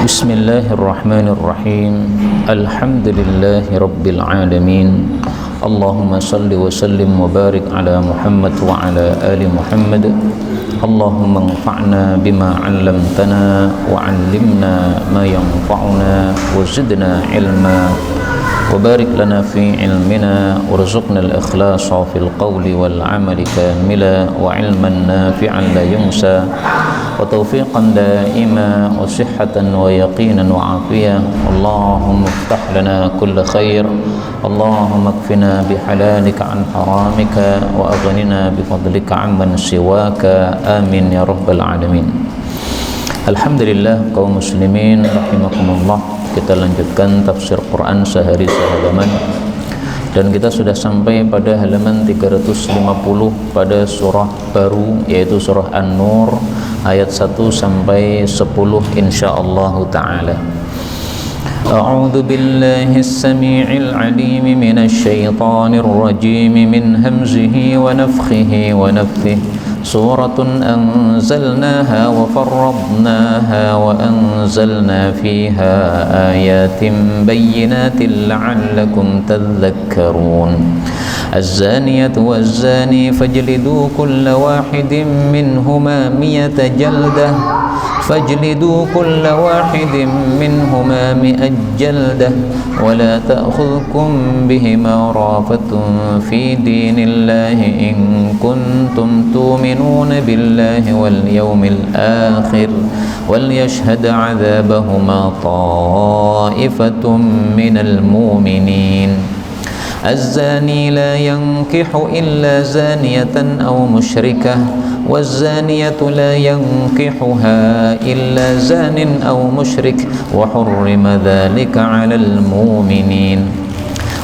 Bismillahirrahmanirrahim. Alhamdulillahi rabbil alamin. Allahumma salli wa sallim wa barik ala Muhammad wa ala ali Muhammad. Allahumma anfa'na bima 'allamtana wa 'allimna ma yanfa'una wa zidna ilma wa barik lana fi ilmina warzuqna al-ikhlasa fil qawli wal 'amali kamila wa 'ilman nafi'an la yunsa wa tawfiqan daima wa sihhatan wa yaqinan wa afiyah. Allahumma iftah lana kulla khair. Allahumma kfina bihalalika an haramika wa aghnina bifadlika amman siwaka. Amin ya rabbal alamin. Alhamdulillah kaum muslimin rahimakumullah. Kita lanjutkan tafsir Quran sehari sehalaman, dan kita sudah sampai pada halaman 350 pada surah baru, yaitu surah An-Nur ayat 1 sampai 10 insyaallah taala. A'udzu billahi as-sami'il 'alim minasy syaithanir rajim min hamzihi wa nafthihi wa nafthihi. Suratun anzalnaha wa farradnaha wa anzalna fiha ayatin bayyinatin la'allakum tadhakkarun. Az-zaniyatu waz-zani fajlidu kulla wahidin minhuma mi'ata jaldah فاجلدوا كل واحد منهما 100 جلدة ولا تأخذكم بهما رأفة في دين الله إن كنتم تؤمنون بالله واليوم الآخر وليشهد عذابهما طائفة من المؤمنين. الزاني لا ينكح إلا زانية أو مشركة والزانية لا ينكحها إلا زان أو مشرك وحرم ذلك على المؤمنين.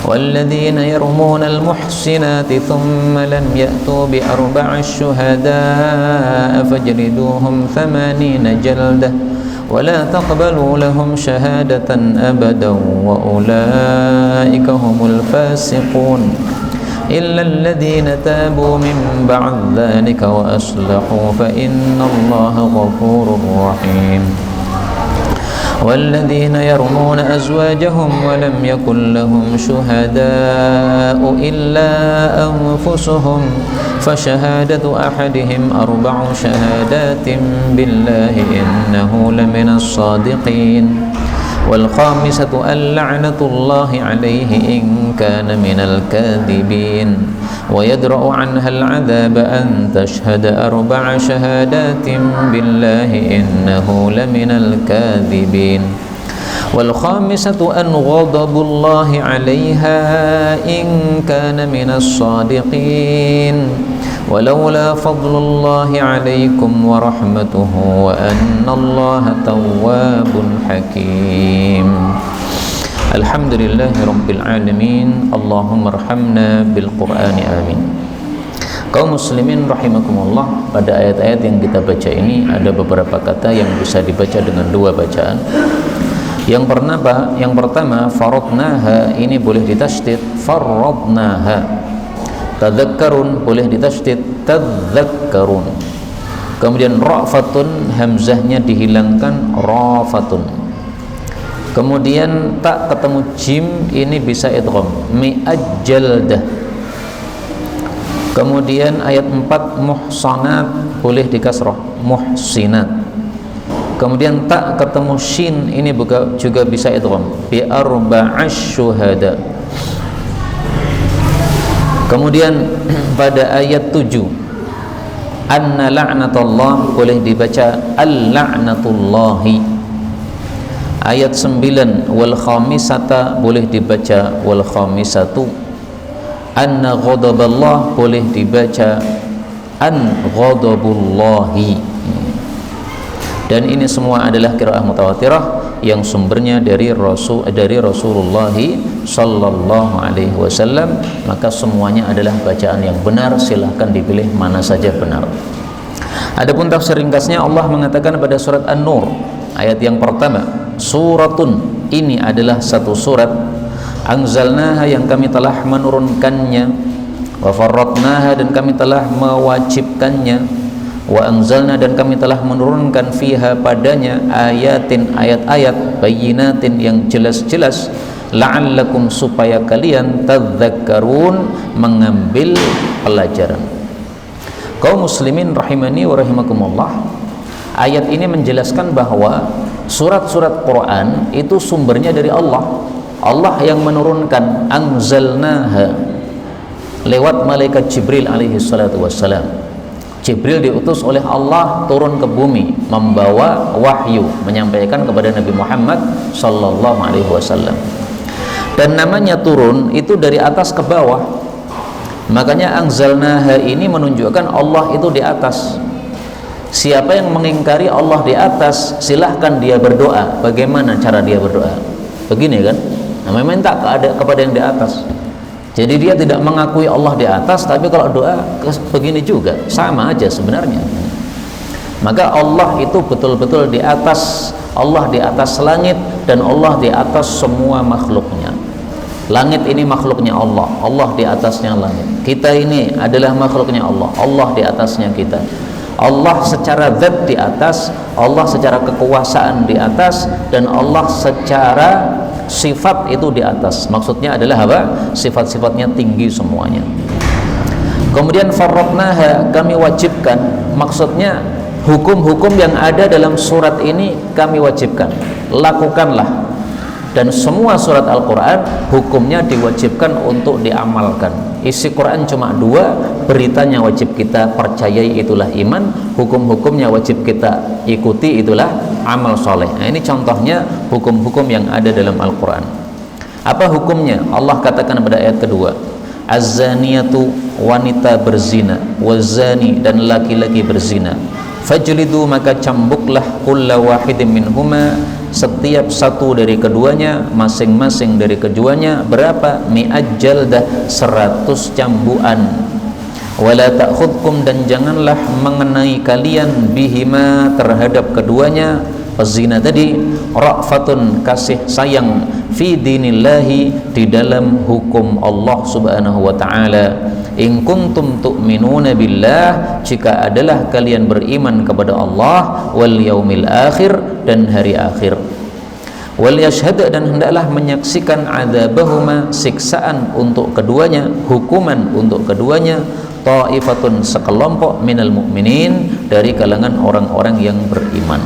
والذين يرمون المحسنات ثم لم يأتوا بأربع شهداء فاجلدوهم 80 جلدة ولا تقبلوا لهم شهادة أبدا وأولئك هم الفاسقون إلا الذين تابوا من بعد ذلك وأصلحوا فإن الله غفور رحيم. والذين يرمون أزواجهم ولم يكن لهم شهداء إلا أنفسهم فشهادة أحدهم 4 شهادات بالله إنه لمن الصادقين. والخامسة اللعنة الله عليه إن كان من الكاذبين ويدرأ عنها العذاب أن تشهد 4 شهادات بالله إنه لمن الكاذبين. والخامسة أن غضب الله عليها إن كان من الصادقين ولولا فضل الله عليكم ورحمته وأن الله تواب حكيم. الحمد لله رب العالمين. اللهم ارحمنا بالقرآن آمين. Kaum muslimin rahimakumullah, pada ayat-ayat yang kita baca ini ada beberapa kata yang bisa dibaca dengan 2 bacaan. Yang pertama faradnaha, ini boleh ditasydid farradnaha. Tadzakkarun boleh ditasydid tadzakkarun. Kemudian ra'fatun, hamzahnya dihilangkan rafatun. Kemudian tak ketemu jim, ini bisa idgham 100 jaldah. Kemudian ayat 4 muhsanat boleh dikasrah muhsinat. Kemudian tak ketemu shin, ini juga bisa idgham bi 4 syuhada. Kemudian pada ayat 7 anna la'natullah boleh dibaca al-la'natullahi. Ayat 9 wal khamisata boleh dibaca wal khamisatu. Anna ghadaballah boleh dibaca an ghadabullahi. Dan ini semua adalah qiraah mutawatirah yang sumbernya dari Rasulullah sallallahu alaihi wasallam, maka semuanya adalah bacaan yang benar. Silahkan dipilih mana saja benar. Adapun tafsir ringkasnya, Allah mengatakan pada surat An-Nur ayat yang pertama, suratun, ini adalah satu surat, anzalnaha, yang kami telah menurunkannya, wa farradnaha, dan kami telah mewajibkannya, Wa anzalna, dan kami telah menurunkan fiha padanya ayatin, ayat-ayat, bayyinatin, yang jelas-jelas, la'allakum, supaya kalian tadzakkarun, mengambil pelajaran. Kaum muslimin rahimani wa rahimakumullah, ayat ini menjelaskan bahwa surat-surat Quran itu sumbernya dari Allah. Allah yang menurunkan, anzalnaha, lewat malaikat Jibril alaihi salatu wassalam. Jibril diutus oleh Allah turun ke bumi membawa wahyu, menyampaikan kepada Nabi Muhammad sallallahu alaihi wasallam. Dan namanya turun itu dari atas ke bawah. Makanya anzalnaha ini menunjukkan Allah itu di atas. Siapa yang mengingkari Allah di atas, silahkan dia berdoa. Bagaimana cara dia berdoa? Begini kan? Namanya minta kepada yang di atas. Jadi dia tidak mengakui Allah di atas, tapi kalau doa begini juga, sama aja sebenarnya. Maka Allah itu betul-betul di atas. Allah di atas langit, dan Allah di atas semua makhluknya. Langit ini makhluknya Allah, Allah di atasnya langit. Kita ini adalah makhluknya Allah, Allah di atasnya kita. Allah secara zat di atas, Allah secara kekuasaan di atas, dan Allah secara sifat itu di atas. Maksudnya adalah apa? Sifat-sifatnya tinggi semuanya. Kemudian farradnaha, kami wajibkan. Maksudnya hukum-hukum yang ada dalam surat ini kami wajibkan, lakukanlah. Dan semua surat Al-Quran hukumnya diwajibkan untuk diamalkan. Isi Quran cuma 2, beritanya wajib kita percayai, itulah iman. Hukum-hukumnya wajib kita ikuti, itulah amal soleh. Nah, ini contohnya hukum-hukum yang ada dalam Al-Quran. Apa hukumnya? Allah katakan pada ayat kedua, az-zaniyatu, wanita berzina, wazani, dan laki-laki berzina, fajlidu, maka cambuklah, kulla wahidin minhuma, setiap satu dari keduanya, masing-masing dari keduanya, berapa? Mi'at jaldah, 100 cambuan. Wala ta'khudkum, dan janganlah mengenai kalian, bihima, terhadap keduanya, pezina tadi, ra'fatun, kasih sayang, fi dinillahi, di dalam hukum Allah subhanahu wa ta'ala. In kuntum tu'minuna billah, jika adalah kalian beriman kepada Allah, wal yaumil akhir, dan hari akhir. Wal yashhad, dan hendaklah menyaksikan, adzabahuma, siksaan untuk keduanya, hukuman untuk keduanya, ta'ifatun, sekelompok, minal mu'minin, dari kalangan orang-orang yang beriman.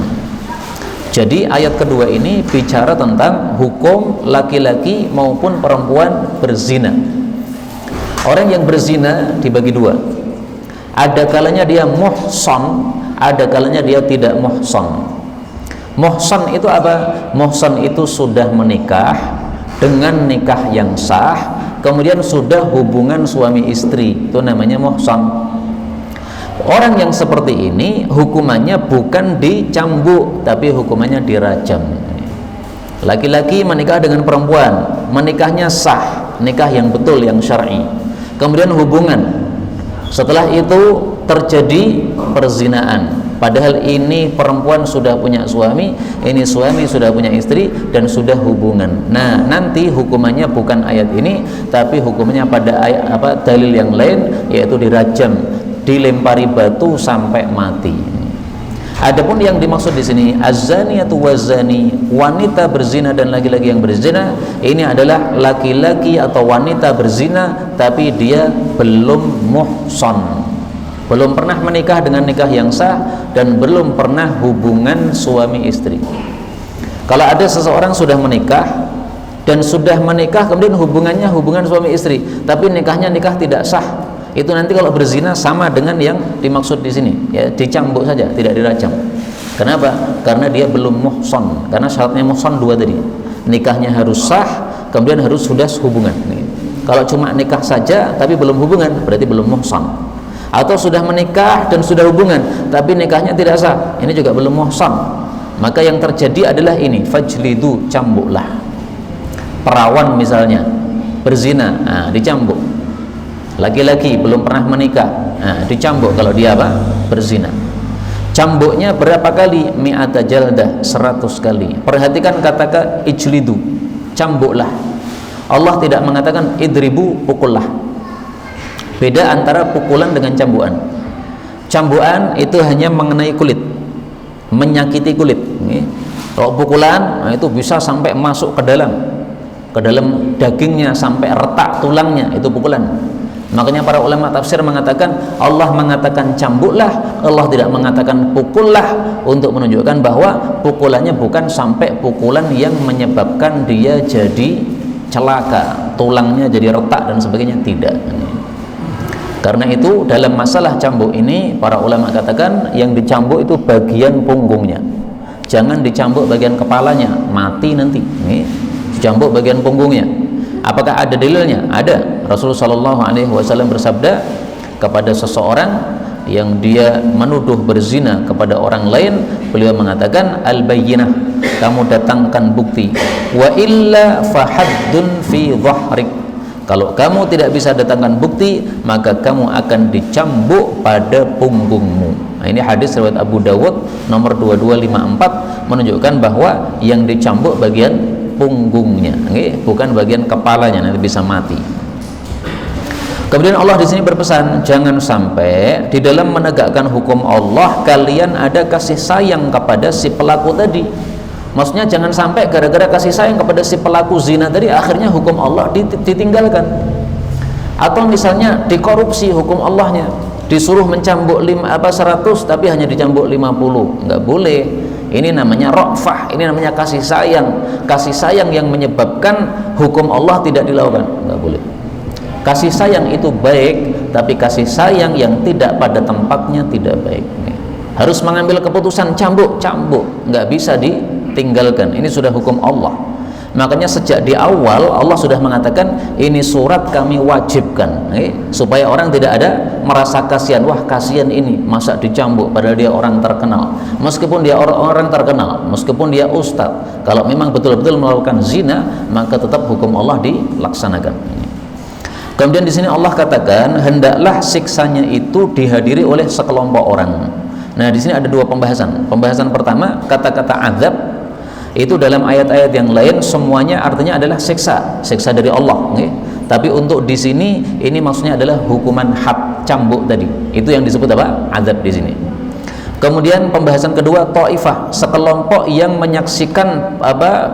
Jadi ayat kedua ini bicara tentang hukum laki-laki maupun perempuan berzina. Orang yang berzina dibagi 2. Ada kalanya dia muhsan, ada kalanya dia tidak muhsan. Muhsan itu apa? Muhsan itu sudah menikah dengan nikah yang sah, kemudian sudah hubungan suami istri, itu namanya muhsan. Orang yang seperti ini hukumannya bukan dicambuk, tapi hukumannya dirajam. Laki-laki menikah dengan perempuan, menikahnya sah, nikah yang betul, yang syar'i. Kemudian hubungan, setelah itu terjadi perzinaan, padahal ini perempuan sudah punya suami, ini suami sudah punya istri, dan sudah hubungan. Nah, nanti hukumannya bukan ayat ini, tapi hukumannya pada ayat dalil yang lain, yaitu dirajam, dilempari batu sampai mati. Adapun yang dimaksud di sini az-zaniyatu waz-zani, wanita berzina dan laki-laki yang berzina, ini adalah laki-laki atau wanita berzina tapi dia belum muhsan, belum pernah menikah dengan nikah yang sah, dan belum pernah hubungan suami istri. Kalau ada seseorang sudah menikah dan sudah menikah kemudian hubungannya hubungan suami istri, tapi nikahnya nikah tidak sah, itu nanti kalau berzina sama dengan yang dimaksud di sini, ya, dicambuk saja, tidak dirajam. Kenapa? Karena dia belum muhsan. Karena syaratnya muhsan 2 tadi. Nikahnya harus sah, kemudian harus sudah hubungan. Kalau cuma nikah saja tapi belum hubungan, berarti belum muhsan. Atau sudah menikah dan sudah hubungan tapi nikahnya tidak sah, ini juga belum muhsan. Maka yang terjadi adalah ini, fajlidu, cambuklah. Perawan misalnya berzina, nah, dicambuk. Laki-laki belum pernah menikah, nah, dicambuk kalau dia apa? Berzina. Cambuknya berapa kali? Mi'ata jaldah, 100 kali. Perhatikan kata ijlidu, cambuklah. Allah tidak mengatakan idribu, pukullah. Beda antara pukulan dengan cambukan. Cambukan itu hanya mengenai kulit, menyakiti kulit. Kalau pukulan, nah itu bisa sampai masuk ke dalam dagingnya, sampai retak tulangnya, itu pukulan. Makanya para ulama tafsir mengatakan Allah mengatakan cambuklah, Allah tidak mengatakan pukullah, untuk menunjukkan bahwa pukulannya bukan sampai pukulan yang menyebabkan dia jadi celaka, tulangnya jadi retak dan sebagainya, tidak. Karena itu dalam masalah cambuk ini para ulama katakan yang dicambuk itu bagian punggungnya, jangan dicambuk bagian kepalanya, mati nanti. Dicambuk bagian punggungnya. Apakah ada dalilnya? Ada. Rasulullah SAW bersabda kepada seseorang yang dia menuduh berzina kepada orang lain, beliau mengatakan al-bayyinah, kamu datangkan bukti, wa illa fahaddun fi dhahrik, kalau kamu tidak bisa datangkan bukti maka kamu akan dicambuk pada punggungmu. Nah, ini hadis riwayat Abu Dawud nomor 2254 menunjukkan bahwa yang dicambuk bagian punggungnya, bukan bagian kepalanya, nanti bisa mati. Kemudian Allah di sini berpesan, jangan sampai di dalam menegakkan hukum Allah kalian ada kasih sayang kepada si pelaku tadi. Maksudnya jangan sampai gara-gara kasih sayang kepada si pelaku zina tadi akhirnya hukum Allah ditinggalkan. Atau misalnya dikorupsi hukum Allahnya, disuruh mencambuk 100 tapi hanya dicambuk 50, nggak boleh. Ini namanya ra'fah, ini namanya kasih sayang yang menyebabkan hukum Allah tidak dilakukan, nggak boleh. Kasih sayang itu baik, tapi kasih sayang yang tidak pada tempatnya tidak baik. Harus mengambil keputusan cambuk, nggak bisa ditinggalkan. Ini sudah hukum Allah. Makanya sejak di awal Allah sudah mengatakan ini surat kami wajibkan, supaya orang tidak ada merasa kasihan, wah kasihan ini masa dicambuk padahal dia orang terkenal. Meskipun dia orang terkenal, meskipun dia ustadz, kalau memang betul-betul melakukan zina maka tetap hukum Allah dilaksanakan. Kemudian di sini Allah katakan hendaklah siksanya itu dihadiri oleh sekelompok orang. Nah di sini ada dua pembahasan. Pembahasan pertama, kata-kata azab itu dalam ayat-ayat yang lain semuanya artinya adalah siksa dari Allah. Tapi untuk di sini ini maksudnya adalah hukuman had, cambuk tadi. Itu yang disebut apa? Azab di sini. Kemudian pembahasan kedua, taifah, sekelompok yang menyaksikan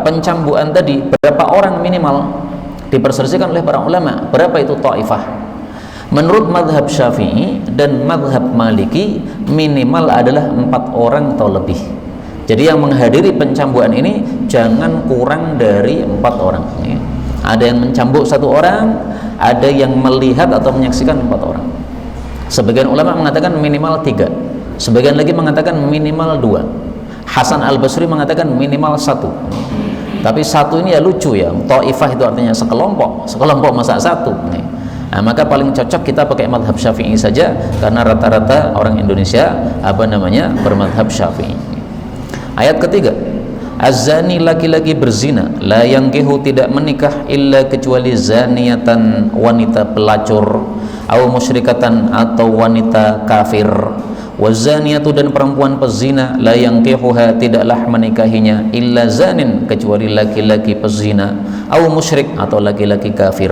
pencambukan tadi. Berapa orang minimal? Diperselisihkan oleh para ulama. Berapa itu taifah? Menurut madhab Syafi'i dan madhab Maliki minimal adalah 4 orang atau lebih. Jadi yang menghadiri pencambukan ini jangan kurang dari 4 orang. Ada yang mencambuk 1 orang, ada yang melihat atau menyaksikan 4 orang. Sebagian ulama mengatakan minimal 3, sebagian lagi mengatakan minimal 2. Hasan Al-Basri mengatakan minimal 1. Tapi 1 ini ya lucu ya, taifah itu artinya sekelompok masa 1. Nah, maka paling cocok kita pakai madhab Syafi'i saja, karena rata-rata orang Indonesia bermadhab Syafi'i. Ayat ketiga, az-zani, laki-laki berzina, la yankihu, tidak menikah, illa kecuali zaniatan, wanita pelacur, au musyrikatan, atau wanita kafir, wazaniatu, dan perempuan pezina, la yankihuha, tidaklah menikahinya, illa zanin, kecuali laki-laki pezina, au musyrik, atau laki-laki kafir,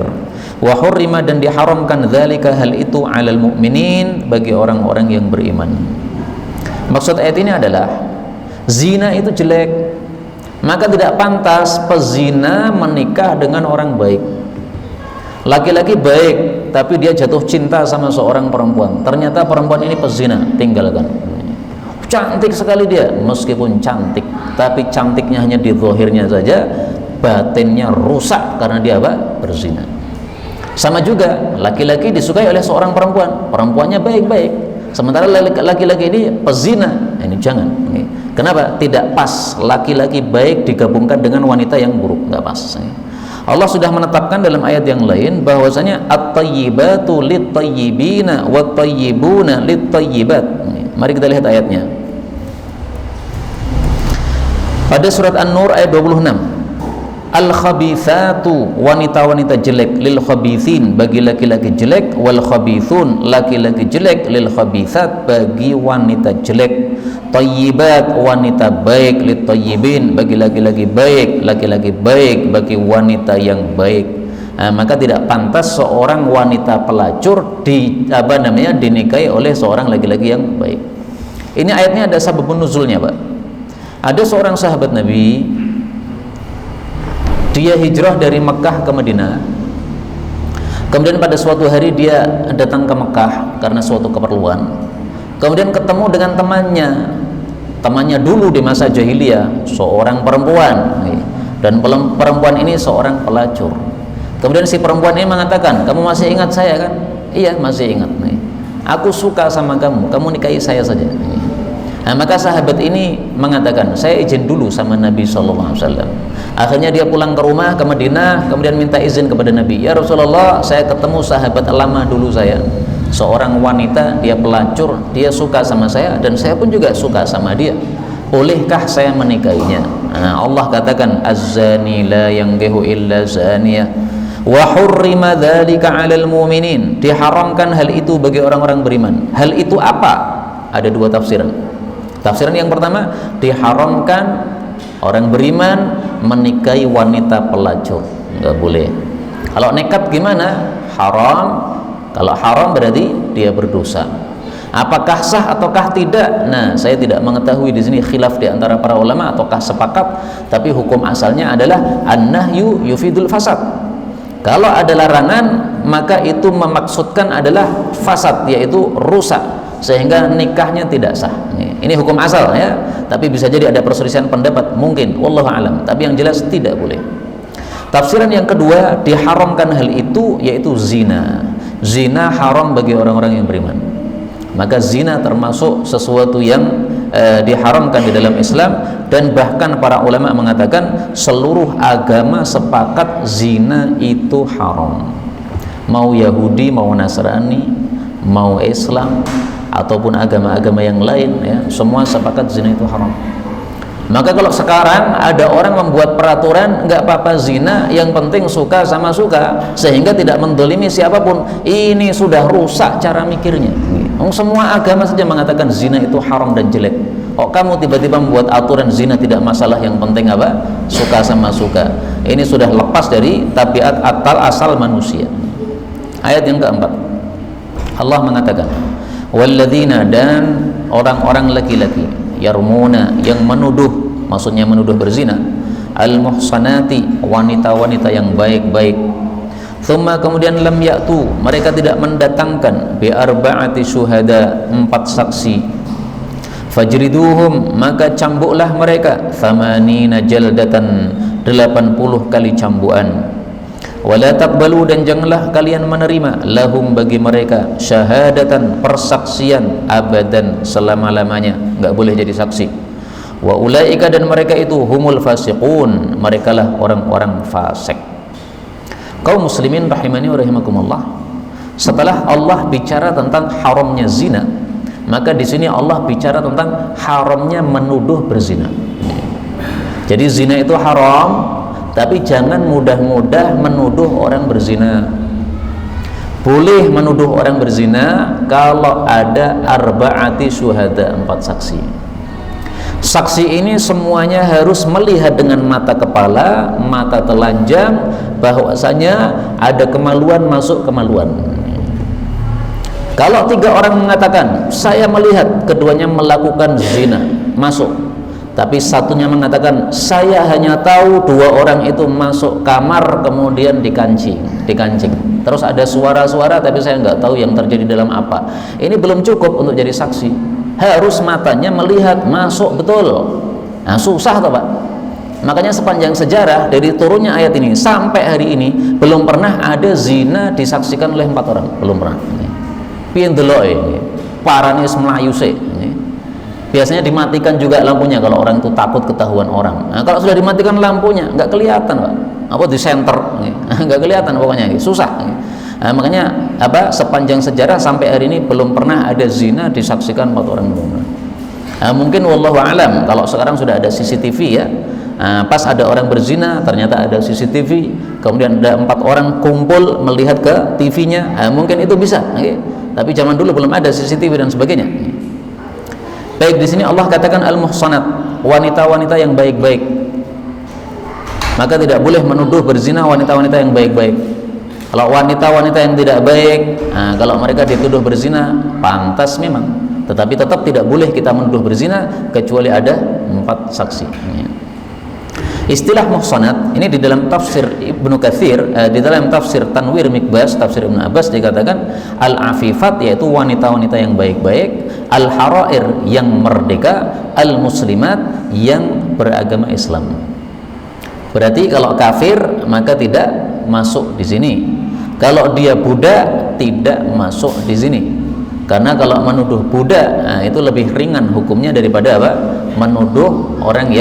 wa hurrima, dan diharamkan dzalika, hal itu, alal mu'minin, bagi orang-orang yang beriman. Maksud ayat ini adalah zina itu jelek, maka tidak pantas pezina menikah dengan orang baik. Laki-laki baik tapi dia jatuh cinta sama seorang perempuan, ternyata perempuan ini pezina, tinggalkan. Cantik sekali dia, meskipun cantik, tapi cantiknya hanya di zahirnya saja, batinnya rusak karena dia berzina. Sama juga laki-laki disukai oleh seorang perempuan, perempuannya baik-baik, sementara laki-laki ini pezina. Ini jangan. Kenapa? Tidak pas laki-laki baik digabungkan dengan wanita yang buruk, nggak pas. Allah sudah menetapkan dalam ayat yang lain bahwasanya at-tayyibatu lit-tayyibina wat-tayyibuna lit-tayyibat. Mari kita lihat ayatnya. Pada surat An-Nur ayat 26. Al-khabithatu, wanita-wanita jelek, lil khabithin, bagi laki-laki jelek, wal khabithun, laki-laki jelek, lil khabithat, bagi wanita jelek, tayyibat, wanita baik, lit tayyibin, bagi laki-laki baik, laki-laki baik bagi wanita yang baik. maka tidak pantas seorang wanita pelacur dinikahi oleh seorang laki-laki yang baik. Ini ayatnya ada sababun nuzulnya, Pak. Ada seorang sahabat Nabi, dia hijrah dari Mekah ke Madinah. Kemudian pada suatu hari dia datang ke Mekah karena suatu keperluan. Kemudian ketemu dengan temannya dulu di masa jahiliyah, seorang perempuan, dan perempuan ini seorang pelacur. Kemudian si perempuan ini mengatakan, kamu masih ingat saya kan? Iya, masih ingat. Aku suka sama kamu nikahi saya saja. Nah, maka sahabat ini mengatakan, saya izin dulu sama Nabi SAW. Akhirnya dia pulang ke rumah ke Madinah, kemudian minta izin kepada Nabi. Ya Rasulullah, saya ketemu sahabat lama dulu saya, seorang wanita, dia pelacur, dia suka sama saya dan saya pun juga suka sama dia. Bolehkah saya menikahinya? Nah, Allah katakan, az-zani la yankihu illa zaniyah wa hurrima dzalika 'alal mu'minin. Diharamkan hal itu bagi orang-orang beriman. Hal itu apa? Ada dua tafsiran. Tafsiran yang pertama, diharamkan orang beriman menikahi wanita pelacur, nggak boleh. Kalau nekat gimana? Haram. Kalau haram berarti dia berdosa. Apakah sah ataukah tidak? Nah, saya tidak mengetahui di sini khilaf di antara para ulama ataukah sepakat, tapi hukum asalnya adalah an-nahyu yufidul fasad. Kalau ada larangan, maka itu memaksudkan adalah fasad, yaitu rusak, sehingga nikahnya tidak sah. Ini hukum asal ya, tapi bisa jadi ada perselisihan pendapat, mungkin, wallahu alam, tapi yang jelas tidak boleh. Tafsiran yang kedua, diharamkan hal itu yaitu zina. Zina haram bagi orang-orang yang beriman. Maka zina termasuk sesuatu yang diharamkan di dalam Islam, dan bahkan para ulama mengatakan seluruh agama sepakat zina itu haram. Mau Yahudi, mau Nasrani, mau Islam ataupun agama-agama yang lain ya, semua sepakat zina itu haram. Maka kalau sekarang ada orang membuat peraturan nggak apa-apa zina, yang penting suka sama suka, sehingga tidak mendolimi siapapun, ini sudah rusak cara mikirnya. Semua agama saja mengatakan zina itu haram dan jelek. Oh, kamu tiba-tiba membuat aturan zina tidak masalah, yang penting apa? Suka sama suka. Ini sudah lepas dari tabiat asal manusia. Ayat yang keempat, Allah mengatakan, walladzina, dan orang-orang laki-laki, yarmuna, yang menuduh, maksudnya menuduh berzina, al-muhsanati, wanita-wanita yang baik-baik, thumma, kemudian lam ya'tu, mereka tidak mendatangkan, bi arba'ati syuhada, 4 saksi, fajriduhum, maka cambuklah mereka, thamanina jaldatan, 80 kali cambukan, wala taqbalu, dan janganlah kalian menerima, lahum, bagi mereka, syahadatan, persaksian, abadan, selama-lamanya, enggak boleh jadi saksi. Wa ulaika, dan mereka itu, humul fasiqun, merekalah orang-orang fasik. Kaum muslimin rahimani wa rahimakumullah, setelah Allah bicara tentang haramnya zina, maka di sini Allah bicara tentang haramnya menuduh berzina. Jadi zina itu haram, tapi jangan mudah-mudah menuduh orang berzina. Boleh menuduh orang berzina kalau ada arba'ati syuhada, 4 saksi. Saksi ini semuanya harus melihat dengan mata kepala, mata telanjang, bahwasanya ada kemaluan masuk kemaluan. Kalau 3 orang mengatakan, saya melihat keduanya melakukan zina, masuk. Tapi satunya mengatakan, saya hanya tahu 2 orang itu masuk kamar kemudian dikancing. Terus ada suara-suara tapi saya nggak tahu yang terjadi dalam apa. Ini belum cukup untuk jadi saksi. Harus matanya melihat masuk betul. Nah, susah toh Pak. Makanya sepanjang sejarah dari turunnya ayat ini sampai hari ini belum pernah ada zina disaksikan oleh 4 orang. Belum pernah. Pian delok ini. Parane Melayu sih. Biasanya dimatikan juga lampunya kalau orang itu takut ketahuan orang. Nah, kalau sudah dimatikan lampunya, nggak kelihatan Pak. Apa di center, nggak kelihatan pokoknya, susah. Nah, makanya sepanjang sejarah sampai hari ini belum pernah ada zina disaksikan 4 orang. Nah, mungkin wallahu alam kalau sekarang sudah ada CCTV ya. Nah, pas ada orang berzina ternyata ada CCTV, kemudian ada 4 orang kumpul melihat ke TV-nya, nah, mungkin itu bisa. Tapi zaman dulu belum ada CCTV dan sebagainya. Baik, di sini Allah katakan al-muhsanat, wanita-wanita yang baik-baik. Maka tidak boleh menuduh berzina wanita-wanita yang baik-baik. Kalau wanita-wanita yang tidak baik, nah, kalau mereka dituduh berzina, pantas memang, tetapi tetap tidak boleh kita menuduh berzina kecuali ada 4 saksi. Istilah muhsanat ini di dalam tafsir Ibnu Katsir, di dalam tafsir Tanwir Mikbas, tafsir Ibnu Abbas dikatakan al-afifat, yaitu wanita-wanita yang baik-baik, al-harair yang merdeka, al-muslimat yang beragama Islam. Berarti kalau kafir maka tidak masuk di sini. Kalau dia budak tidak masuk di sini. Karena kalau menuduh budak, nah, itu lebih ringan hukumnya daripada apa? Menuduh orang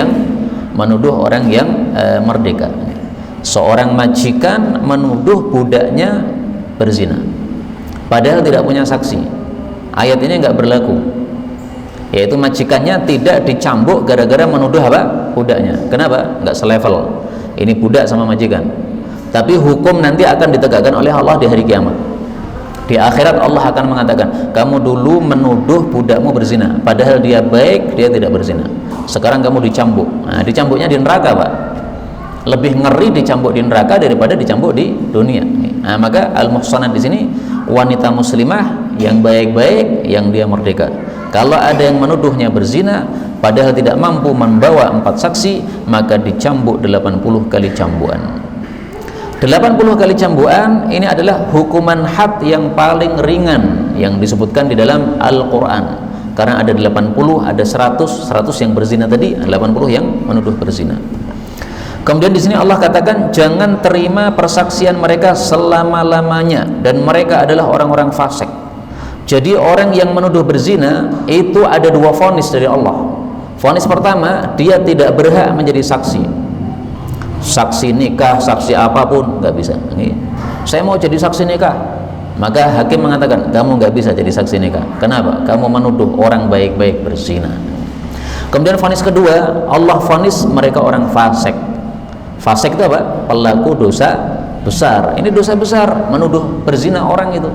yang merdeka. Seorang majikan menuduh budaknya berzina, padahal tidak punya saksi. Ayat ini nggak berlaku. Yaitu majikannya tidak dicambuk gara-gara menuduh apa? Budaknya. Kenapa? Nggak selevel. Ini budak sama majikan. Tapi hukum nanti akan ditegakkan oleh Allah di hari kiamat. Di akhirat Allah akan mengatakan, kamu dulu menuduh budakmu berzina, padahal dia baik, dia tidak berzina. Sekarang kamu dicambuk. Nah, dicambuknya di neraka, Pak. Lebih ngeri dicambuk di neraka daripada dicambuk di dunia. Nah, maka al-muhsanat di sini wanita muslimah yang baik-baik, yang dia merdeka. Kalau ada yang menuduhnya berzina padahal tidak mampu membawa 4 saksi, maka dicambuk 80 kali cambukan. 80 kali cambukan ini adalah hukuman had yang paling ringan yang disebutkan di dalam Al-Quran. Karena ada 80, ada 100 yang berzina tadi, 80 yang menuduh berzina. Kemudian di sini Allah katakan jangan terima persaksian mereka selama-lamanya, dan mereka adalah orang-orang fasik. Jadi orang yang menuduh berzina itu ada 2 vonis dari Allah. Vonis pertama, dia tidak berhak menjadi saksi. Saksi nikah, saksi apapun nggak bisa. Saya mau jadi saksi nikah, maka hakim mengatakan kamu nggak bisa jadi saksi nikah. Kenapa? Kamu menuduh orang baik-baik berzina. Kemudian vonis kedua, Allah vonis mereka orang fasik. Fasik itu apa? Pelaku dosa besar. Ini dosa besar, menuduh berzina orang itu.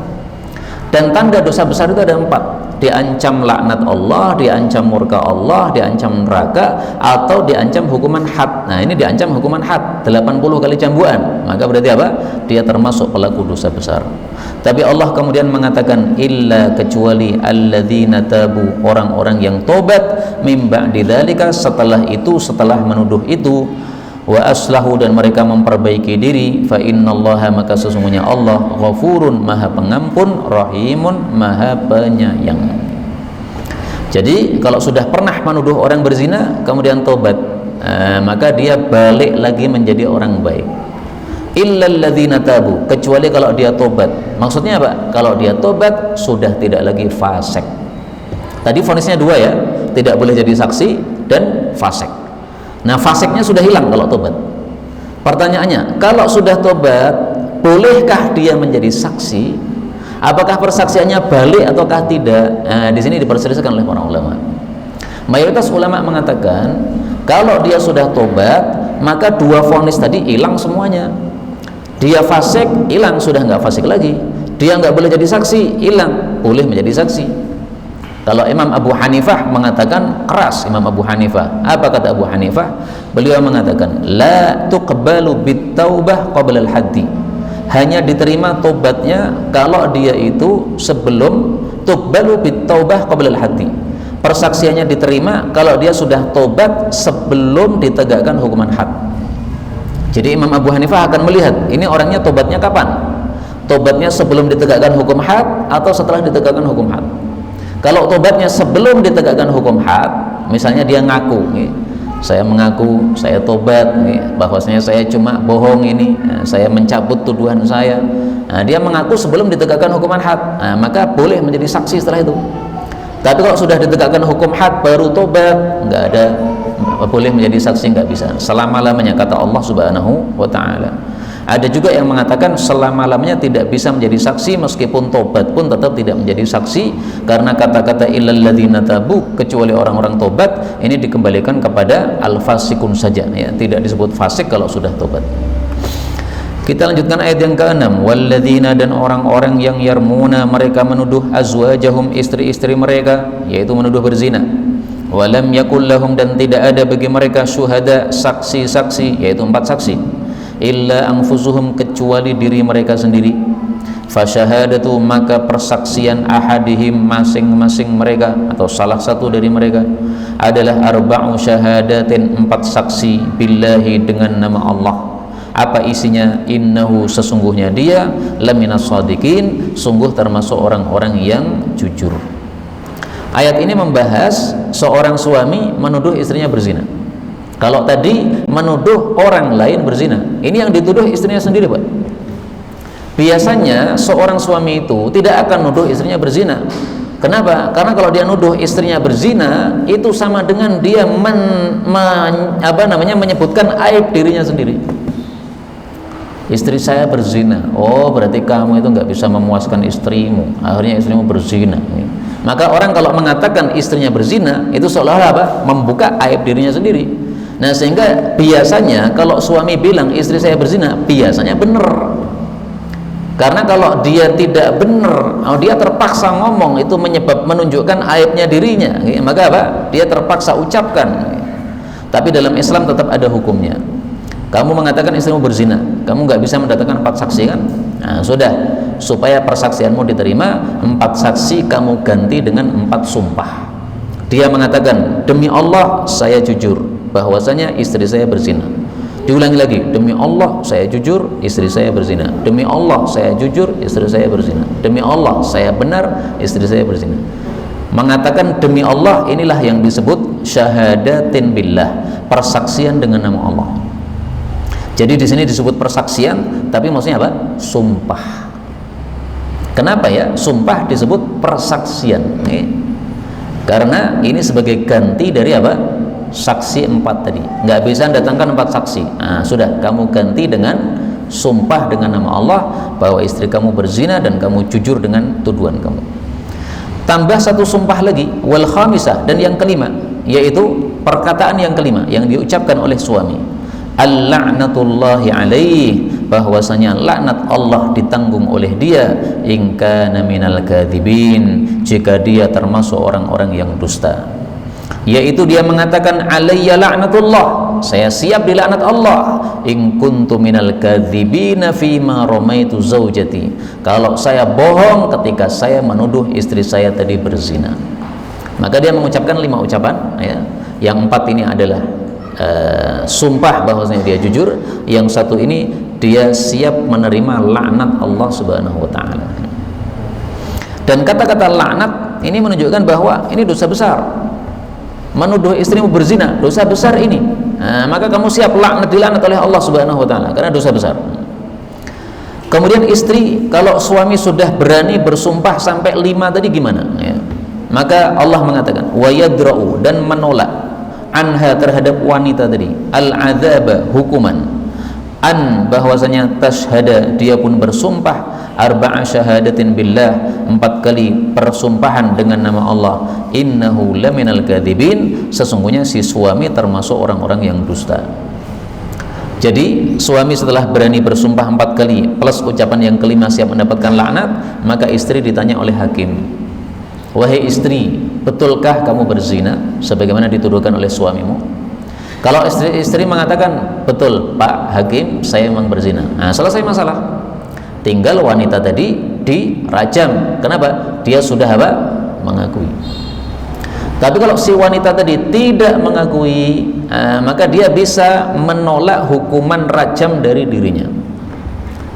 Dan tanda dosa besar itu ada 4. Diancam laknat Allah, diancam murka Allah, diancam neraka, atau diancam hukuman had. Nah, ini diancam hukuman had 80 kali cambukan. Maka berarti apa? Dia termasuk pelaku dosa besar. Tapi Allah kemudian mengatakan illa, kecuali alladzina tabu, orang-orang yang tobat, mim ba'di dzalika, setelah itu, setelah menuduh itu, wa aslahu, dan mereka memperbaiki diri, fa innallaha, maka sesungguhnya Allah ghafurun, maha pengampun, rahimun, maha penyayang. Jadi kalau sudah pernah menuduh orang berzina kemudian tobat, maka dia balik lagi menjadi orang baik. Illal ladzina tabu, kecuali kalau dia tobat. Maksudnya apa? Kalau dia tobat sudah tidak lagi fasik. Tadi vonisnya 2 ya, tidak boleh jadi saksi dan fasik. Nah, fasiknya sudah hilang kalau tobat. Pertanyaannya, kalau sudah tobat, bolehkah dia menjadi saksi? Apakah persaksiannya balik ataukah tidak? Nah, di sini diperselisihkan oleh para ulama. Mayoritas ulama mengatakan kalau dia sudah tobat, maka 2 vonis tadi hilang semuanya. Dia fasik, hilang, sudah nggak fasik lagi. Dia nggak boleh jadi saksi, hilang, boleh menjadi saksi. Kalau Imam Abu Hanifah mengatakan keras, Imam Abu Hanifah. Apa kata Abu Hanifah? Beliau mengatakan la tuqbalu bit-taubah qabla al-haddi. Hanya diterima tobatnya kalau dia itu sebelum tuqbalu bit-taubah qabla al-haddi. Persaksiannya diterima kalau dia sudah tobat sebelum ditegakkan hukuman had. Jadi Imam Abu Hanifah akan melihat ini orangnya tobatnya kapan? Tobatnya sebelum ditegakkan hukum had atau setelah ditegakkan hukum had? Kalau tobatnya sebelum ditegakkan hukum had, misalnya dia ngaku, saya mengaku, saya tobat, bahwasanya saya cuma bohong ini, saya mencabut tuduhan saya. Nah, dia mengaku sebelum ditegakkan hukuman had, maka boleh menjadi saksi setelah itu. Tapi kalau sudah ditegakkan hukum had baru tobat, nggak ada, boleh menjadi saksi, nggak bisa selama-lamanya, kata Allah Subhanahu wa Ta'ala. Ada juga yang mengatakan selama-lamanya tidak bisa menjadi saksi, meskipun tobat pun tetap tidak menjadi saksi, karena kata-kata illal ladzina tabu, kecuali orang-orang tobat, ini dikembalikan kepada al-fasikun saja, ya, tidak disebut fasik kalau sudah tobat. Kita lanjutkan ayat yang ke-6. Walladzina, dan orang-orang yang yarmuna, mereka menuduh azwajahum, istri-istri mereka, yaitu menuduh berzina. Walam yakul lahum, dan tidak ada bagi mereka syuhada, saksi-saksi, yaitu 4 saksi. illa anfusuhum, kecuali diri mereka sendiri. Fasyahadatu, maka persaksian ahadihim, masing-masing mereka atau salah satu dari mereka adalah arba'u syahadatin, 4 saksi, billahi, dengan nama Allah. Apa isinya? Innahu, sesungguhnya dia, laminas shadiqin, sungguh termasuk orang-orang yang jujur. Ayat ini membahas seorang suami menuduh istrinya berzina. Kalau tadi menuduh orang lain berzina, ini yang dituduh istrinya sendiri, Pak. Biasanya seorang suami itu tidak akan nuduh istrinya berzina. Kenapa? Karena kalau dia nuduh istrinya berzina, itu sama dengan dia menyebutkan aib dirinya sendiri. Istri saya berzina. Oh, berarti kamu itu nggak bisa memuaskan istrimu. Akhirnya istrimu berzina. Maka orang kalau mengatakan istrinya berzina, itu seolah-olah apa? Membuka aib dirinya sendiri. Nah, sehingga biasanya kalau suami bilang istri saya berzina, biasanya benar. Karena kalau dia tidak benar, dia terpaksa ngomong, itu menunjukkan aibnya dirinya, maka apa? Dia terpaksa ucapkan. Tapi dalam Islam tetap ada hukumnya. Kamu mengatakan istrimu berzina, kamu nggak bisa mendatangkan 4 saksi kan? Nah, sudah, supaya persaksianmu diterima, 4 saksi kamu ganti dengan 4 sumpah. Dia mengatakan, demi Allah saya jujur bahwasanya istri saya berzina. Diulangi lagi, demi Allah saya jujur, istri saya berzina. Demi Allah saya jujur, istri saya berzina. Demi Allah saya benar, istri saya berzina. Mengatakan demi Allah, inilah yang disebut syahadatin billah, persaksian dengan nama Allah. Jadi di sini disebut persaksian, tapi maksudnya apa? Sumpah. Kenapa ya sumpah disebut persaksian? Karena ini sebagai ganti dari apa? Saksi 4 tadi. Nggak bisa datangkan 4 saksi. Nah, sudah, kamu ganti dengan sumpah dengan nama Allah bahwa istri kamu berzina dan kamu jujur dengan tuduhan kamu. Tambah 1 sumpah lagi, wal khamisah, dan yang kelima, yaitu perkataan yang kelima yang diucapkan oleh suami. Al-la'natullahi alaih, bahwasanya laknat Allah ditanggung oleh dia, in kana minal kadzibin, jika dia termasuk orang-orang yang dusta. Yaitu dia mengatakan alayya la'natullah, saya siap dilaknat Allah, in kuntu minal kadzibina fima ramaitu zaujati, kalau saya bohong ketika saya menuduh istri saya tadi berzina. Maka dia mengucapkan 5 ucapan ya. Yang 4 ini adalah sumpah bahwasanya dia jujur, yang 1 ini dia siap menerima laknat Allah Subhanahu wa taala. Dan kata-kata laknat ini menunjukkan bahwa ini dosa besar. Menuduh istrimu berzina, dosa besar ini. Nah, maka kamu siap dilaknat oleh Allah Subhanahu wa taala karena dosa besar. Kemudian istri, kalau suami sudah berani bersumpah sampai 5 tadi gimana ya? Maka Allah mengatakan wa yadra'u, dan menolak anha, terhadap wanita tadi, al-adzaba, hukuman, an, bahwasanya tashhada, dia pun bersumpah, arba'a syahadatin billah, 4 kali persumpahan dengan nama Allah, innahu laminal kadzibin, sesungguhnya si suami termasuk orang-orang yang dusta. Jadi suami setelah berani bersumpah 4 kali plus ucapan yang kelima siap mendapatkan laknat, maka istri ditanya oleh hakim, wahai istri, betulkah kamu berzina sebagaimana dituduhkan oleh suamimu? Kalau istri mengatakan, betul Pak Hakim, saya memang berzina. Nah, selesai masalah. Tinggal wanita tadi dirajam. Kenapa? Dia sudah apa? Mengakui. Tapi kalau si wanita tadi tidak mengakui, maka dia bisa menolak hukuman rajam dari dirinya.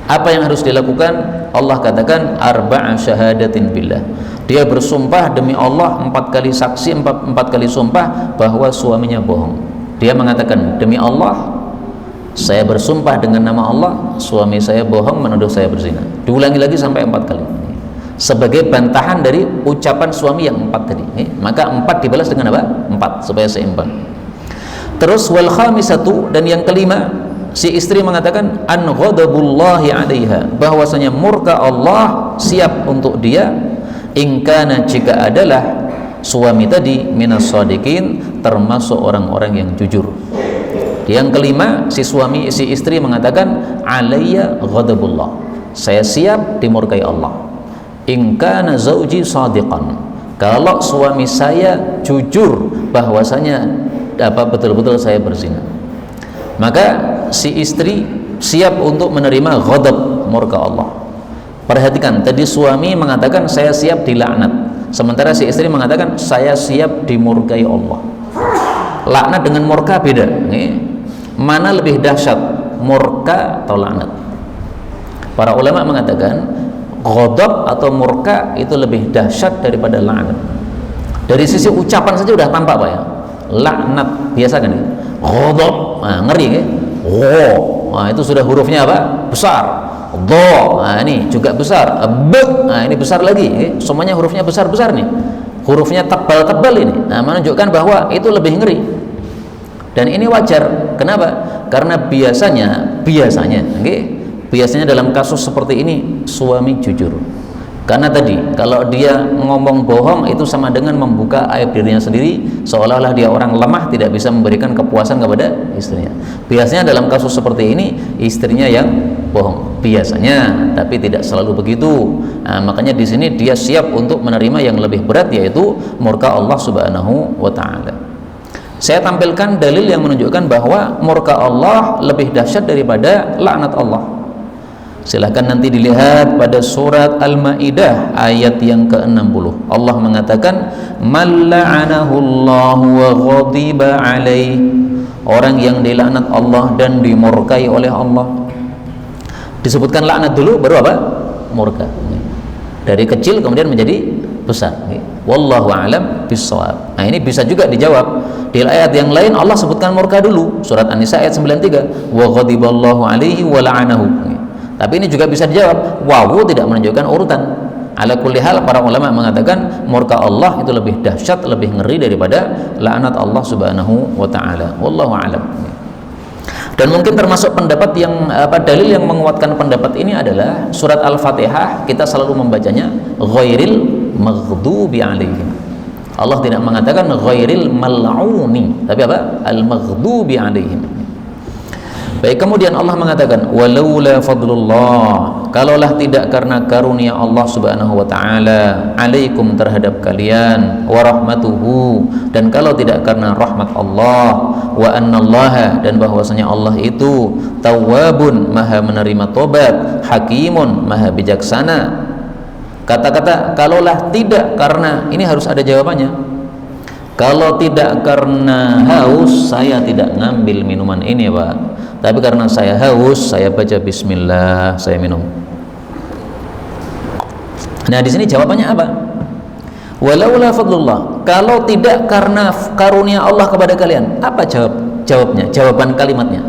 Apa yang harus dilakukan? Allah katakan arba'a syahadatin billah. Dia bersumpah demi Allah 4 kali saksi, 4 kali sumpah bahwa suaminya bohong. Dia mengatakan demi Allah saya bersumpah dengan nama Allah, suami saya bohong menuduh saya berzina. Diulangi lagi sampai 4 kali. Sebagai bantahan dari ucapan suami yang 4 tadi. Maka 4 dibalas dengan apa? 4 supaya seimbang. Terus wal khamisatu, dan yang kelima, si istri mengatakan an ghadabullahi 'alaiha, bahwasanya murka Allah siap untuk dia, ingkana, jika adalah suami tadi minas shadiqin, termasuk orang-orang yang jujur. Yang kelima, si istri mengatakan alayya ghadabullah, saya siap dimurkai Allah, ingkana zauji shadiqan, kalau suami saya jujur bahwasanya betul-betul saya berzina. Maka si istri siap untuk menerima ghadab, murka Allah. Perhatikan, tadi suami mengatakan saya siap dilaknat, sementara si istri mengatakan saya siap dimurkai Allah. Laknat dengan murka beda. Mana lebih dahsyat, murka atau laknat? Para ulama mengatakan ghadab atau murka itu lebih dahsyat daripada laknat. Dari sisi ucapan saja udah tampak Pak ya. Laknat biasa kan ya? Ghadab, nah, ngeri ya? Nah, itu sudah hurufnya apa? Besar. Dha, nah, ini juga besar. B, nah, ini besar lagi. Semuanya hurufnya besar-besar nih. Hurufnya tebal-tebal ini. Nah, menunjukkan bahwa itu lebih ngeri. Dan ini wajar. Kenapa? Karena biasanya, biasanya dalam kasus seperti ini suami jujur. Karena tadi kalau dia ngomong bohong itu sama dengan membuka aib dirinya sendiri, seolah-olah dia orang lemah, tidak bisa memberikan kepuasan kepada istrinya. Biasanya dalam kasus seperti ini istrinya yang bohong biasanya, tapi tidak selalu begitu. Nah, makanya di sini dia siap untuk menerima yang lebih berat, yaitu murka Allah Subhanahu wa taala. Saya tampilkan dalil yang menunjukkan bahwa murka Allah lebih dahsyat daripada laknat Allah. Silahkan nanti dilihat pada surat Al-Maidah ayat yang ke-60. Allah mengatakan man la'anahu Allah wa ghadiba alaih, orang yang dilaknat Allah dan dimurkai oleh Allah. Disebutkan laknat dulu baru apa? Murka. Dari kecil kemudian menjadi besar. Wallahu a'lam bissawab. Nah, ini bisa juga dijawab. Di ayat yang lain Allah sebutkan murka dulu, surat An-Nisa ayat 93, wa ghadiballahu alaihi wa la'anahu. Tapi ini juga bisa dijawab, wawu tidak menunjukkan urutan. Ala kulli hal, para ulama mengatakan murka Allah itu lebih dahsyat, lebih ngeri daripada laknat Allah Subhanahu wa taala. Wallahu a'lam. Dan mungkin termasuk pendapat yang dalil yang menguatkan pendapat ini adalah surat Al-Fatihah, kita selalu membacanya ghairil maghdubi alaihim. Allah tidak mengatakan ghairil mal'uni, tapi apa? Al-maghdubi alaihim. Baik, kemudian Allah mengatakan walaula fadlullah, kalaulah tidak karena karunia Allah Subhanahu wa taala alaikum terhadap kalian, wa rahmatuhu, dan kalau tidak karena rahmat Allah, wa annallaha, dan bahwasanya Allah itu tawwabun, maha menerima tobat, hakimun, maha bijaksana. Kata-kata kalaulah tidak karena, ini harus ada jawabannya. Kalau tidak karena haus, saya tidak ngambil minuman ini Pak, tapi karena saya haus, saya baca bismillah, saya minum. Nah, di sini jawabannya apa? Walaula fadlullah, kalau tidak karena karunia Allah kepada kalian, apa jawabnya? Jawaban kalimatnya.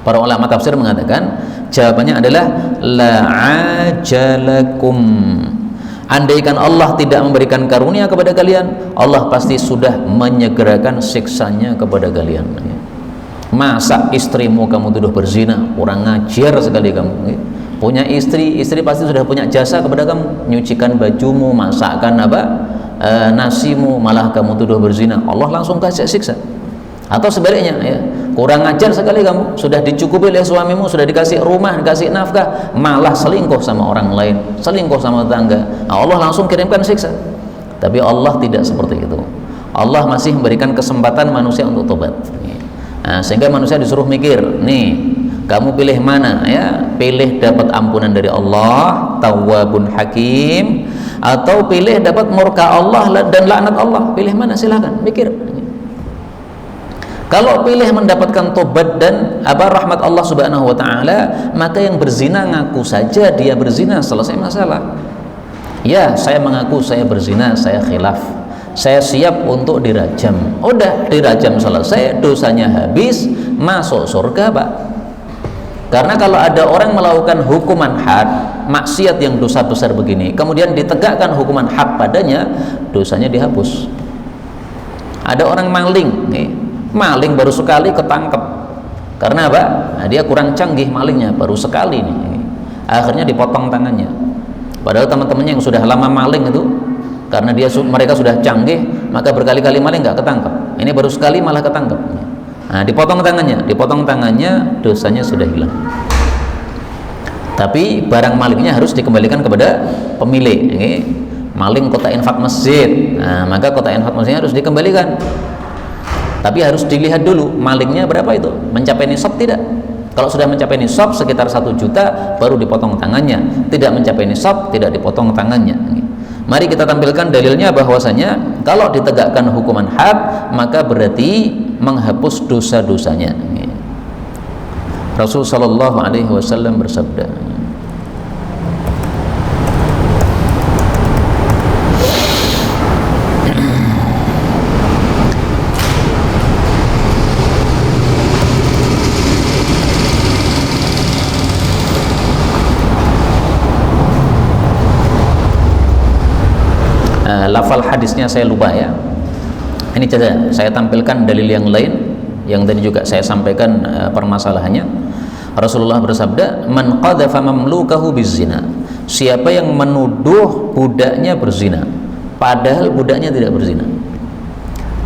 Para ulama tafsir mengatakan jawabannya adalah la'ajalakum. Andaikan Allah tidak memberikan karunia kepada kalian, Allah pasti sudah menyegerakan siksanya kepada kalian. Masa istrimu kamu tuduh berzina, kurang ngajar sekali kamu. Punya istri pasti sudah punya jasa kepada kamu, nyucikan bajumu, masakkan nasimu, malah kamu tuduh berzina, Allah langsung kasih siksa. Atau sebaliknya, ya, kurang ajar sekali kamu, sudah dicukupi oleh suamimu, sudah dikasih rumah, dikasih nafkah, malah selingkuh sama orang lain, selingkuh sama tetangga, Allah langsung kirimkan siksa. Tapi Allah tidak seperti itu. Allah masih memberikan kesempatan manusia untuk tobat. Nah, sehingga manusia disuruh mikir, nih kamu pilih mana ya? Pilih dapat ampunan dari Allah, tawwabun hakim, atau pilih dapat murka Allah dan laknat Allah. Pilih mana? Silakan mikir. Kalau pilih mendapatkan tobat dan rahmat Allah Subhanahu wa taala, maka yang berzina ngaku saja dia berzina, selesai masalah. Ya, saya mengaku saya berzina, saya khilaf, saya siap untuk dirajam. Udah dirajam selesai, dosanya habis, masuk surga Pak. Karena kalau ada orang melakukan hukuman had, maksiat yang dosa besar begini, kemudian ditegakkan hukuman had padanya, dosanya dihapus. Ada orang maling nih, maling baru sekali ketangkep. Karena apa? Nah, dia kurang canggih malingnya, baru sekali nih, akhirnya dipotong tangannya. Padahal teman-temannya yang sudah lama maling itu, karena mereka sudah canggih, maka berkali-kali maling nggak ketangkep. Ini baru sekali malah ketangkep. Nah, dipotong tangannya, dosanya sudah hilang. Tapi barang malingnya harus dikembalikan kepada pemilik. Maling kota infak masjid, nah, maka kota infak masjidnya harus dikembalikan. Tapi harus dilihat dulu malingnya berapa itu, mencapai nisab tidak. Kalau sudah mencapai nisab sekitar 1 juta baru dipotong tangannya, tidak mencapai nisab tidak dipotong tangannya. Mari kita tampilkan dalilnya bahwasanya kalau ditegakkan hukuman had maka berarti menghapus dosa-dosanya. Rasul sallallahu alaihi wasallam bersabda, lafal hadisnya saya lupa ya. Ini saja saya tampilkan dalil yang lain yang tadi juga saya sampaikan permasalahannya. Rasulullah bersabda, "Man qadhafa mamlukahu bizina." Siapa yang menuduh budaknya berzina padahal budaknya tidak berzina.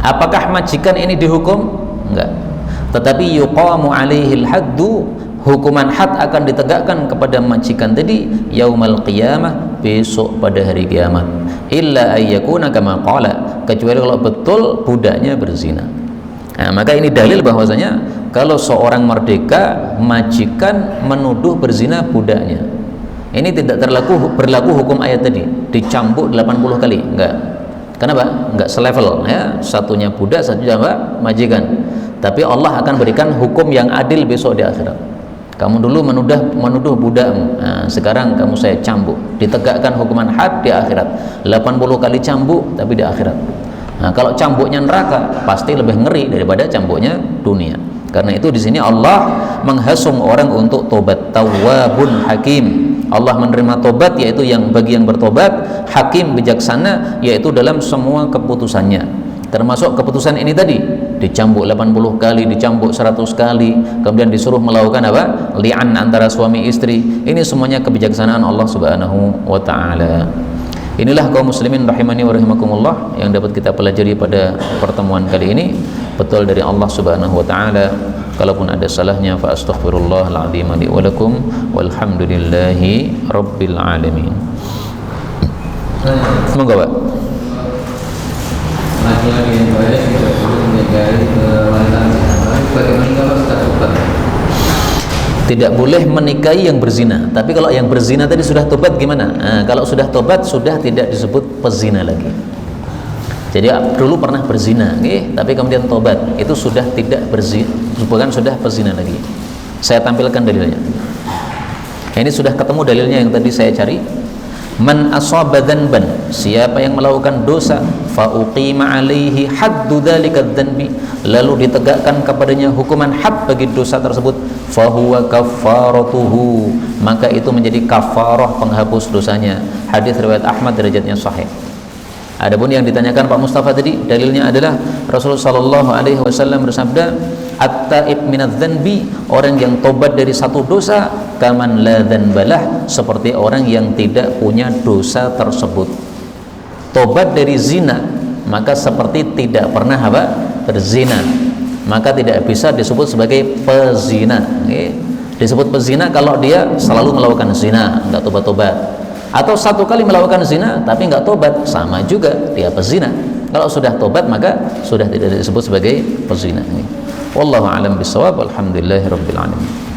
Apakah majikan ini dihukum? Enggak. Tetapi yuqamu alaihil haddu, hukuman had akan ditegakkan kepada majikan tadi yaumal qiyamah, besok pada hari kiamat. Illa ayyakuna kama qala, kecuali kalau betul budaknya berzina. Nah, maka ini dalil bahwasanya kalau seorang merdeka majikan menuduh berzina budaknya, ini tidak berlaku hukum ayat tadi dicambuk 80 kali, enggak. Kenapa? Enggak selevel ya, satunya budak, satunya apa? Majikan. Tapi Allah akan berikan hukum yang adil besok di akhirat. Kamu dulu menuduh budakmu, nah, sekarang kamu saya cambuk, ditegakkan hukuman had di akhirat, 80 kali cambuk tapi di akhirat. Nah, kalau cambuknya neraka pasti lebih ngeri daripada cambuknya dunia. Karena itu di sini Allah menghasung orang untuk tobat. Tawwabun hakim, Allah menerima tobat, yaitu yang bagi yang bertobat, hakim bijaksana, yaitu dalam semua keputusannya, termasuk keputusan ini tadi, dicambuk 80 kali, dicambuk 100 kali, kemudian disuruh melakukan apa? Li'an antara suami istri. Ini semuanya kebijaksanaan Allah Subhanahu wa taala. Inilah kaum muslimin rahimani wa rahimakumullah yang dapat kita pelajari pada pertemuan kali ini. Betul dari Allah Subhanahu wa taala. Kalaupun ada salahnya fa astaghfirullahal azim li wa lakum walhamdulillahi rabbil alamin. Semoga Pak laki-laki yang baik tidak perlu menikahi wanita zina. Bagaimana kalau sudah tobat? Tidak boleh menikahi yang berzina. Tapi kalau yang berzina tadi sudah tobat gimana? Nah, kalau sudah tobat sudah tidak disebut pezina lagi. Jadi dulu pernah berzina, tapi kemudian tobat, itu sudah tidak berzina, bukan sudah pezina lagi. Saya tampilkan dalilnya. Ini sudah ketemu dalilnya yang tadi saya cari. Man asaba dzanban, siapa yang melakukan dosa, fa uqima alaihi haddu dzalika dzanbi, lalu ditegakkan kepadanya hukuman had bagi dosa tersebut, fa huwa kafaratuhu, maka itu menjadi kafarah penghapus dosanya. Hadis riwayat Ahmad, derajatnya sahih. Adapun yang ditanyakan Pak Mustafa tadi, dalilnya adalah Rasulullah sallallahu alaihi wasallam bersabda, at-taib minadz dzanbi, orang yang tobat dari satu dosa, kaman la dzanbalah, seperti orang yang tidak punya dosa tersebut. Tobat dari zina maka seperti tidak pernah apa? Berzina. Maka tidak bisa disebut sebagai pezina. Disebut pezina kalau dia selalu melakukan zina, enggak tobat-tobat. Atau satu kali melakukan zina tapi enggak tobat, sama juga dia pezina. Kalau sudah tobat maka sudah tidak disebut sebagai pezina. Wallahu a'lam bishawab. Alhamdulillahirabbil alamin.